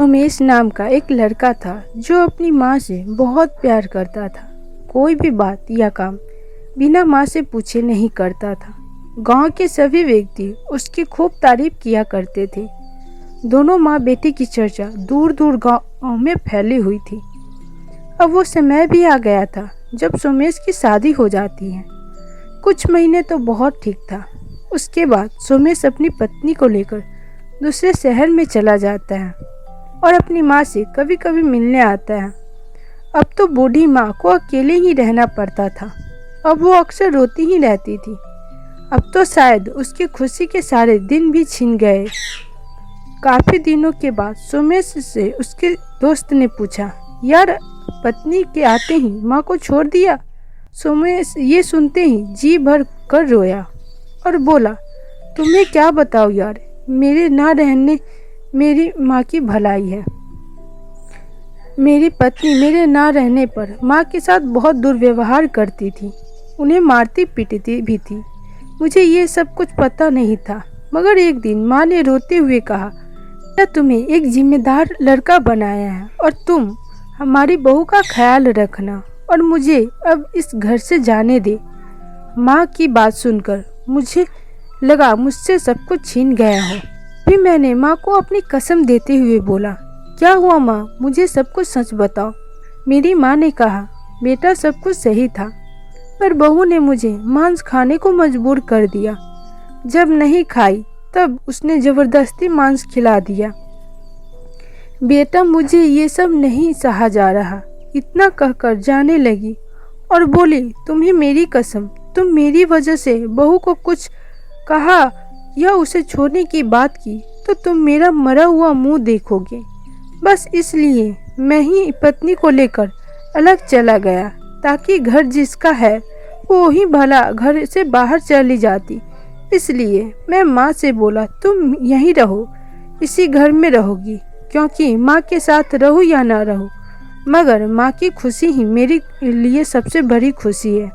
उमेश नाम का एक लड़का था जो अपनी माँ से बहुत प्यार करता था। कोई भी बात या काम बिना माँ से पूछे नहीं करता था। गांव के सभी व्यक्ति उसकी खूब तारीफ किया करते थे। दोनों माँ बेटी की चर्चा दूर दूर गांव में फैली हुई थी। अब वो समय भी आ गया था जब सोमेश की शादी हो जाती है। कुछ महीने तो बहुत ठीक था। उसके बाद सोमेश अपनी पत्नी को लेकर दूसरे शहर में चला जाता है और अपनी माँ से कभी कभी मिलने आता है। अब तो बूढ़ी माँ को अकेले ही रहना पड़ता था। अब वो अक्सर रोती ही रहती थी। अब तो शायद उसकी खुशी के सारे दिन भी छिन गए। काफ़ी दिनों के बाद सोमेश से उसके दोस्त ने पूछा, यार पत्नी के आते ही माँ को छोड़ दिया? सोमेश ये सुनते ही जी भर कर रोया और बोला, तुम्हें क्या बताओ यार, मेरे ना रहने मेरी माँ की भलाई है। मेरी पत्नी मेरे ना रहने पर माँ के साथ बहुत दुर्व्यवहार करती थी, उन्हें मारती पीटती भी थी। मुझे ये सब कुछ पता नहीं था, मगर एक दिन माँ ने रोते हुए कहा, क्या तुम्हें एक जिम्मेदार लड़का बनाया है और तुम हमारी बहू का ख्याल रखना और मुझे अब इस घर से जाने दे। माँ की बात सुनकर मुझे लगा मुझसे सब कुछ छीन गया हो। फिर मैंने माँ को अपनी कसम देते हुए बोला, क्या हुआ माँ, मुझे सब कुछ सच बताओ। मेरी माँ ने कहा, बेटा सब कुछ सही था, पर बहू ने मुझे मांस खाने को मजबूर कर दिया। जब नहीं खाई तब उसने ज़बरदस्ती मांस खिला दिया। बेटा मुझे ये सब नहीं सहा जा रहा। इतना कहकर जाने लगी और बोली, तुम्हें मेरी कसम, तुम मेरी वजह से बहू को कुछ कहा या उसे छोड़ने की बात की तो तुम मेरा मरा हुआ मुंह देखोगे। बस इसलिए मैं ही पत्नी को लेकर अलग चला गया ताकि घर जिसका है वो ही भला घर से बाहर चली जाती। इसलिए मैं माँ से बोला, तुम यहीं रहो, इसी घर में रहोगी, क्योंकि माँ के साथ रहूँ या ना रहूँ, मगर माँ की खुशी ही मेरे लिए सबसे बड़ी खुशी है।